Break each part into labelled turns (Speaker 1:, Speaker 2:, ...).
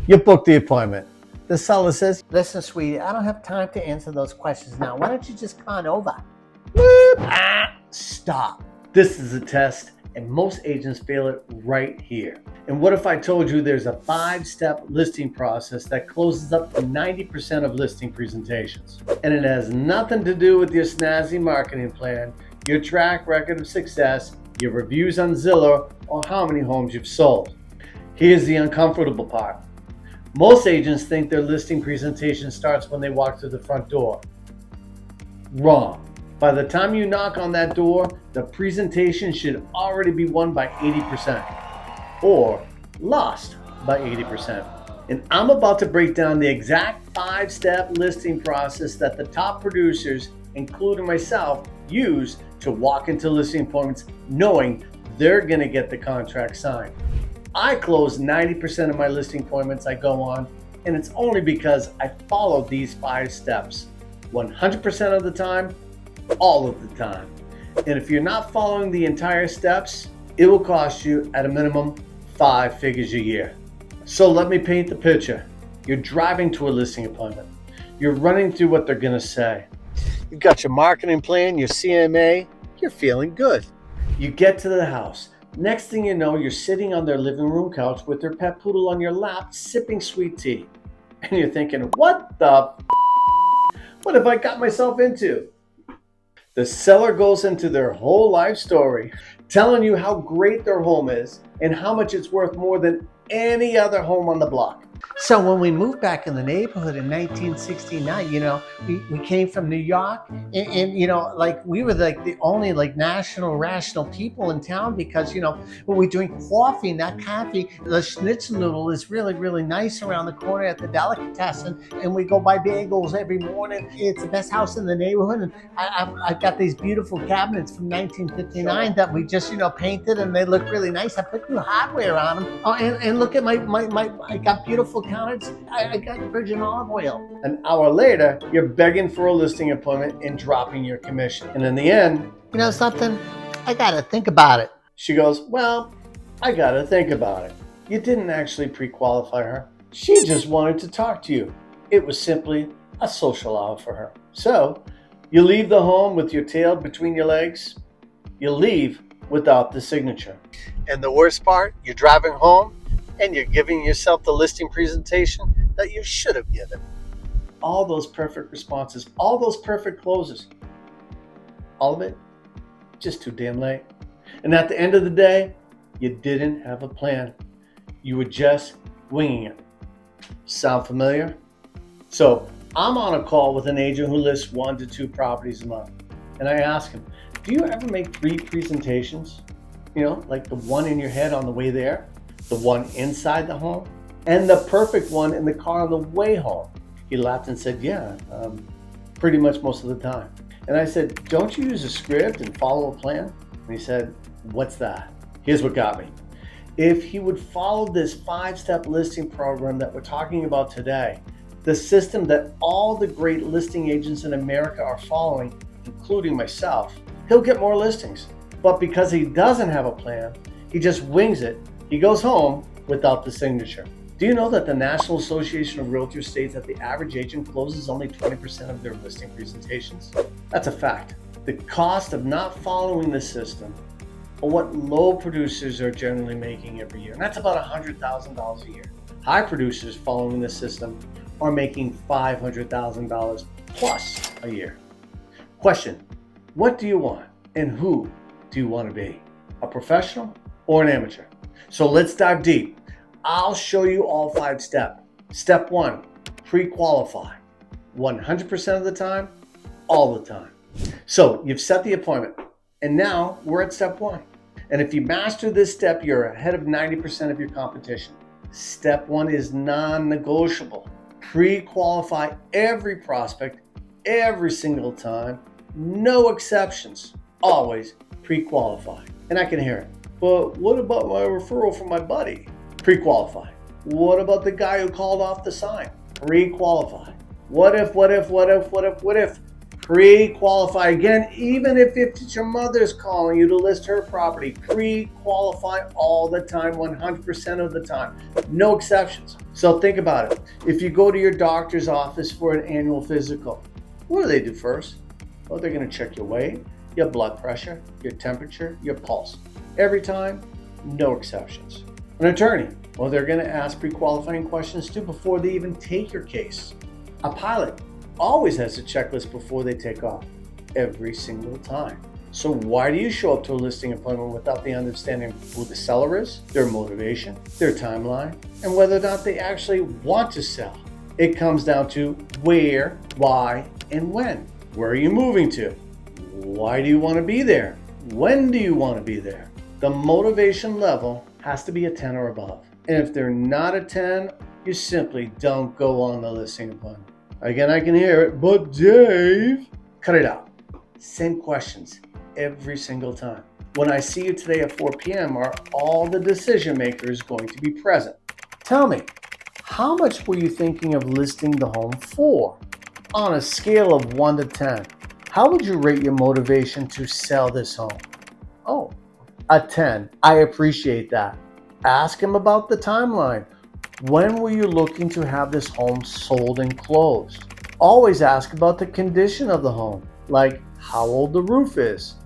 Speaker 1: You book the appointment. The seller says, listen, sweetie, I don't have time to answer those questions now. Why don't you just come on over? Stop. This is a test, and most agents fail it right here. And what if I told you there's a 5-step listing process that closes up to 90% of listing presentations? And it has nothing to do with your snazzy marketing plan, your track record of success, your reviews on Zillow, or how many homes you've sold. Here's the uncomfortable part. Most agents think their listing presentation starts when they walk through the front door. Wrong. By the time you knock on that door, the presentation should already be won by 80% or lost by 80%. And I'm about to break down the exact 5-step listing process that the top producers, including myself, use to walk into listing appointments knowing they're going to get the contract signed. I close 90% of my listing appointments I go on, and it's only because I follow these 5 steps 100% of the time, all of the time. And if you're not following the entire steps, it will cost you at a minimum 5 figures a year. So let me paint the picture. You're driving to a listing appointment. You're running through what they're going to say. You've got your marketing plan, your CMA. You're feeling good. You get to the house. Next thing you know, you're sitting on their living room couch with their pet poodle on your lap, sipping sweet tea. And you're thinking, what have I got myself into? The seller goes into their whole life story, telling you how great their home is and how much it's worth more than any other home on the block. So when we moved back in the neighborhood in 1969, we came from New York, and we were like the only national rational people in town because when we drink coffee, not coffee. The schnitzel noodle is really, really nice around the corner at the delicatessen, and we go buy bagels every morning. It's the best house in the neighborhood, and I've got these beautiful cabinets from 1959 that we just painted, and they look really nice. I put new hardware on them. Oh, and look at my I got beautiful counters. I got virgin olive oil. An hour later, you're begging for a listing appointment and dropping your commission. And in the end, you know something? I gotta think about it. She goes, well, I gotta think about it. You didn't actually pre-qualify her. She just wanted to talk to you. It was simply a social hour for her. So, you leave the home with your tail between your legs. You leave without the signature. And the worst part, you're driving home and you're giving yourself the listing presentation that you should have given. All those perfect responses, all those perfect closes, all of it just too damn late. And at the end of the day, you didn't have a plan. You were just winging it. Sound familiar? So I'm on a call with an agent who lists 1 to 2 properties a month. And I ask him, do you ever make 3 presentations? Like the one in your head on the way there, the one inside the home, and the perfect one in the car on the way home. He laughed and said, yeah, pretty much most of the time. And I said, don't you use a script and follow a plan? And he said, what's that? Here's what got me. If he would follow this 5-step listing program that we're talking about today, the system that all the great listing agents in America are following, including myself, he'll get more listings. But because he doesn't have a plan, he just wings it. He goes home without the signature. Do you know that the National Association of Realtors states that the average agent closes only 20% of their listing presentations? That's a fact. The cost of not following the system or what low producers are generally making every year, and that's about $100,000 a year. High producers following the system are making $500,000 plus a year. Question, what do you want and who do you want to be? A professional or an amateur? So let's dive deep. I'll show you all 5 steps. Step 1, pre-qualify. 100% of the time, all the time. So you've set the appointment, and now we're at step 1. And if you master this step, you're ahead of 90% of your competition. Step 1 is non-negotiable. Pre-qualify every prospect, every single time, no exceptions. Always pre-qualify. And I can hear it. But what about my referral from my buddy? Pre-qualify. What about the guy who called off the sign? Pre-qualify. What if? Pre-qualify again, even if it's your mother's calling you to list her property. Pre-qualify all the time, 100% of the time, no exceptions. So think about it. If you go to your doctor's office for an annual physical, what do they do first? Well, they're going to check your weight, your blood pressure, your temperature, your pulse. Every time, no exceptions. An attorney, well, they're going to ask pre-qualifying questions too before they even take your case. A pilot always has a checklist before they take off, every single time. So why do you show up to a listing appointment without the understanding who the seller is, their motivation, their timeline, and whether or not they actually want to sell? It comes down to where, why, and when. Where are you moving to? Why do you want to be there? When do you want to be there? The motivation level has to be a 10 or above. And if they're not a 10, you simply don't go on the listing appointment. Again, I can hear it, but Dave, cut it out. Same questions every single time. When I see you today at 4 p.m., are all the decision makers going to be present? Tell me, how much were you thinking of listing the home for? On a scale of 1 to 10, how would you rate your motivation to sell this home? Oh, a 10. I appreciate that. Ask him about the timeline. When were you looking to have this home sold and closed? Always ask about the condition of the home, like how old the roof is,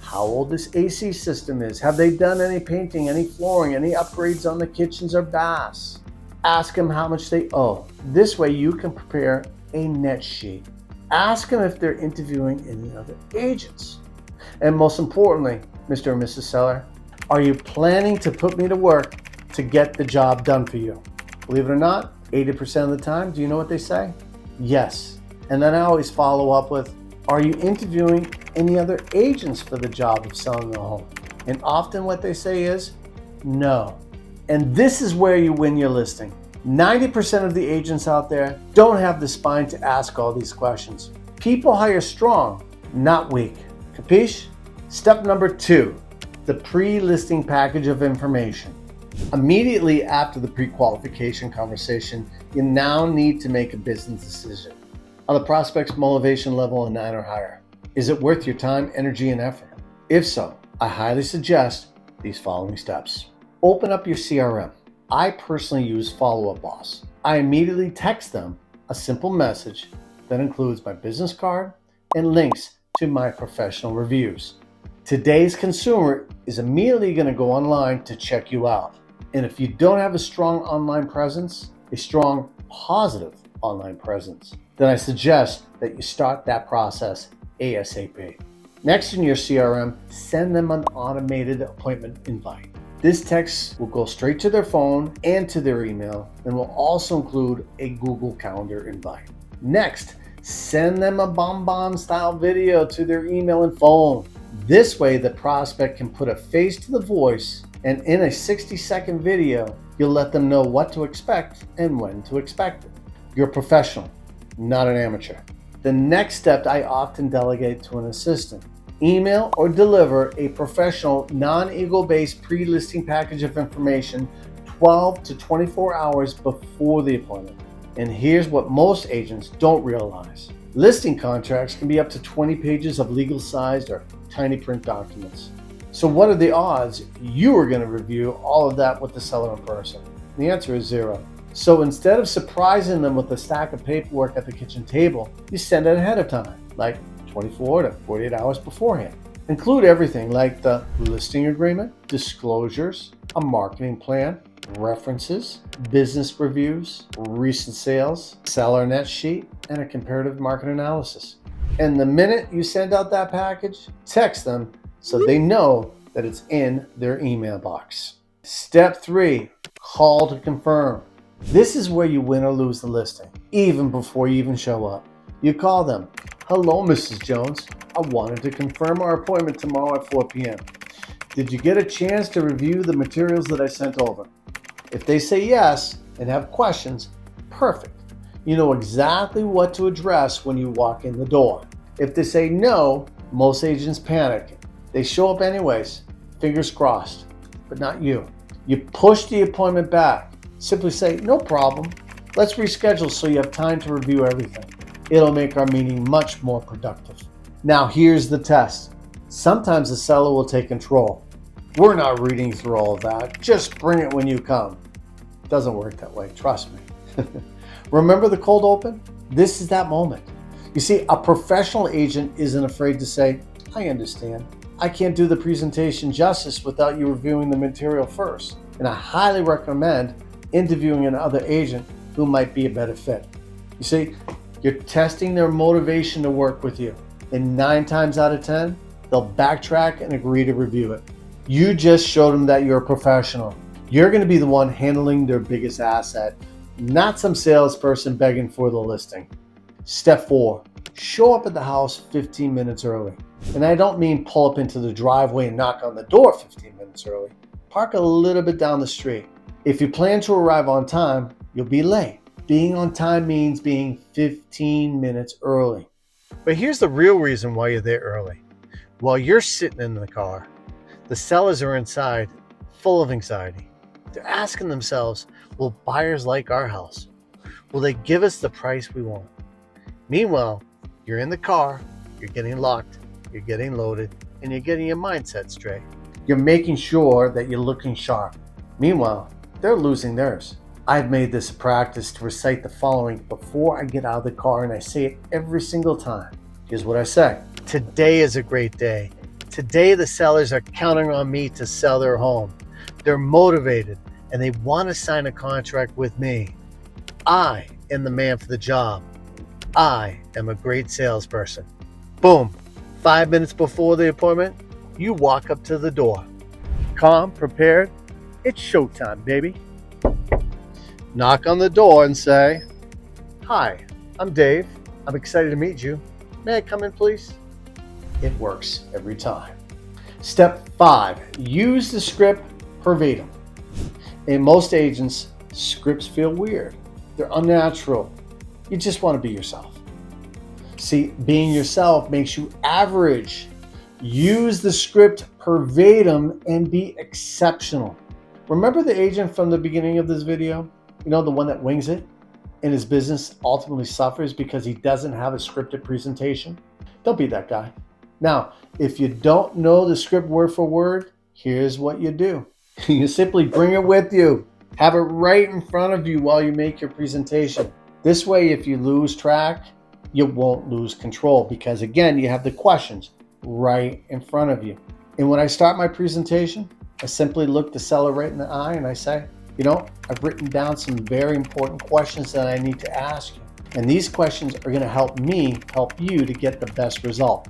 Speaker 1: how old this AC system is, have they done any painting, any flooring, any upgrades on the kitchens or baths? Ask them how much they owe. This way you can prepare a net sheet. Ask them if they're interviewing any other agents. And most importantly, Mr. and Mrs. Seller, are you planning to put me to work to get the job done for you? Believe it or not, 80% of the time, do you know what they say? Yes. And then I always follow up with, are you interviewing any other agents for the job of selling the home? And often what they say is, no. And this is where you win your listing. 90% of the agents out there don't have the spine to ask all these questions. People hire strong, not weak. Capiche? Step number 2, the pre-listing package of information. Immediately after the pre-qualification conversation, you now need to make a business decision. Are the prospect's motivation level a 9 or higher? Is it worth your time, energy, and effort? If so, I highly suggest these following steps. Open up your CRM. I personally use Follow Up Boss. I immediately text them a simple message that includes my business card and links to my professional reviews. Today's consumer is immediately going to go online to check you out. And if you don't have a strong online presence, a strong positive online presence, then I suggest that you start that process ASAP. Next in your CRM, send them an automated appointment invite. This text will go straight to their phone and to their email and will also include a Google Calendar invite. Next, send them a BombBomb style video to their email and phone. This way, the prospect can put a face to the voice, and in a 60-second video, you'll let them know what to expect and when to expect it. You're a professional, not an amateur. The next step I often delegate to an assistant. Email or deliver a professional, non-ego-based pre-listing package of information 12 to 24 hours before the appointment. And here's what most agents don't realize. Listing contracts can be up to 20 pages of legal-sized or tiny print documents. So what are the odds you are going to review all of that with the seller in person? The answer is 0. So instead of surprising them with a stack of paperwork at the kitchen table, you send it ahead of time, like 24 to 48 hours beforehand. Include everything like the listing agreement, disclosures, a marketing plan, references, business reviews, recent sales, seller net sheet, and a comparative market analysis. And the minute you send out that package, text them so they know that it's in their email box. Step 3, call to confirm. This is where you win or lose the listing, even before you even show up. You call them. Hello, Mrs. Jones. I wanted to confirm our appointment tomorrow at 4 p.m. Did you get a chance to review the materials that I sent over? If they say yes and have questions, perfect. You know exactly what to address when you walk in the door. If they say no, most agents panic. They show up anyways, fingers crossed, but not you. You push the appointment back. Simply say, no problem. Let's reschedule so you have time to review everything. It'll make our meeting much more productive. Now here's the test. Sometimes the seller will take control. We're not reading through all of that. Just bring it when you come. It doesn't work that way, trust me. Remember the cold open? This is that moment. You see, a professional agent isn't afraid to say, I understand. I can't do the presentation justice without you reviewing the material first. And I highly recommend interviewing another agent who might be a better fit. You see, you're testing their motivation to work with you. And 9 times out of 10, they'll backtrack and agree to review it. You just showed them that you're a professional. You're going to be the one handling their biggest asset, not some salesperson begging for the listing. Step 4, show up at the house 15 minutes early. And I don't mean pull up into the driveway and knock on the door 15 minutes early. Park a little bit down the street. If you plan to arrive on time, you'll be late. Being on time means being 15 minutes early. But here's the real reason why you're there early. While you're sitting in the car, the sellers are inside, full of anxiety. They're asking themselves, will buyers like our house? Will they give us the price we want? Meanwhile, you're in the car, you're getting locked, you're getting loaded, and you're getting your mindset straight. You're making sure that you're looking sharp. Meanwhile, they're losing theirs. I've made this a practice to recite the following before I get out of the car, and I say it every single time. Here's what I say. Today is a great day. Today the sellers are counting on me to sell their home. They're motivated and they want to sign a contract with me. I am the man for the job. I am a great salesperson. Boom. 5 minutes before the appointment, you walk up to the door. Calm, prepared. It's showtime, baby. Knock on the door and say, hi, I'm Dave. I'm excited to meet you. May I come in, please? It works every time. Step 5, use the script verbatim. In most agents, scripts feel weird. They're unnatural. You just want to be yourself. See, being yourself makes you average. Use the script verbatim and be exceptional. Remember the agent from the beginning of this video? You know, the one that wings it and his business ultimately suffers because he doesn't have a scripted presentation? Don't be that guy. Now, if you don't know the script word for word, here's what you do. You simply bring it with you. Have it right in front of you while you make your presentation. This way, if you lose track, you won't lose control because, again, you have the questions right in front of you. And when I start my presentation, I simply look the seller right in the eye and I say, you know, I've written down some very important questions that I need to ask you. And these questions are going to help me help you to get the best result.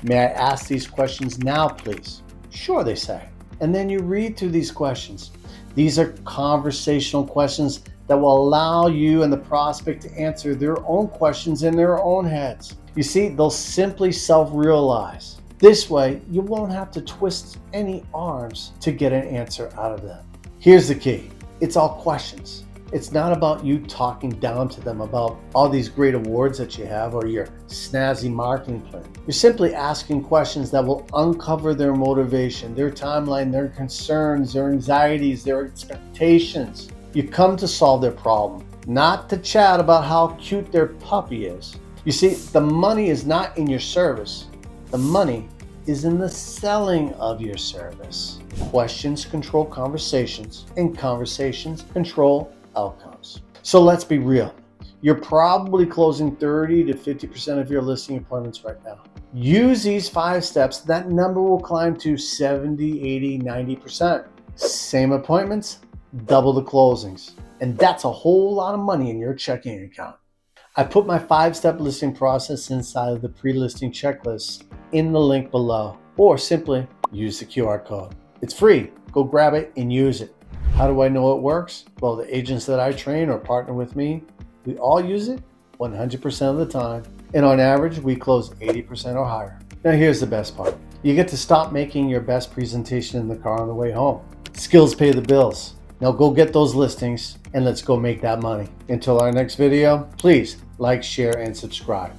Speaker 1: May I ask these questions now, please? Sure, they say. And then you read through these questions. These are conversational questions that will allow you and the prospect to answer their own questions in their own heads. You see, they'll simply self-realize. This way, you won't have to twist any arms to get an answer out of them. Here's the key. It's all questions. It's not about you talking down to them about all these great awards that you have or your snazzy marketing plan. You're simply asking questions that will uncover their motivation, their timeline, their concerns, their anxieties, their expectations. You come to solve their problem, not to chat about how cute their puppy is. You see, the money is not in your service. The money is in the selling of your service. Questions control conversations, and conversations control outcomes. So let's be real. You're probably closing 30 to 50% of your listing appointments right now. Use these 5 steps. That number will climb to 70, 80, 90%. Same appointments, double the closings. And that's a whole lot of money in your checking account. I put my 5-step listing process inside of the pre-listing checklist in the link below, or simply use the QR code. It's free. Go grab it and use it. How do I know it works? Well, the agents that I train or partner with me, we all use it 100% of the time. And on average, we close 80% or higher. Now here's the best part. You get to stop making your best presentation in the car on the way home. Skills pay the bills. Now go get those listings and let's go make that money. Until our next video, please like, share, and subscribe.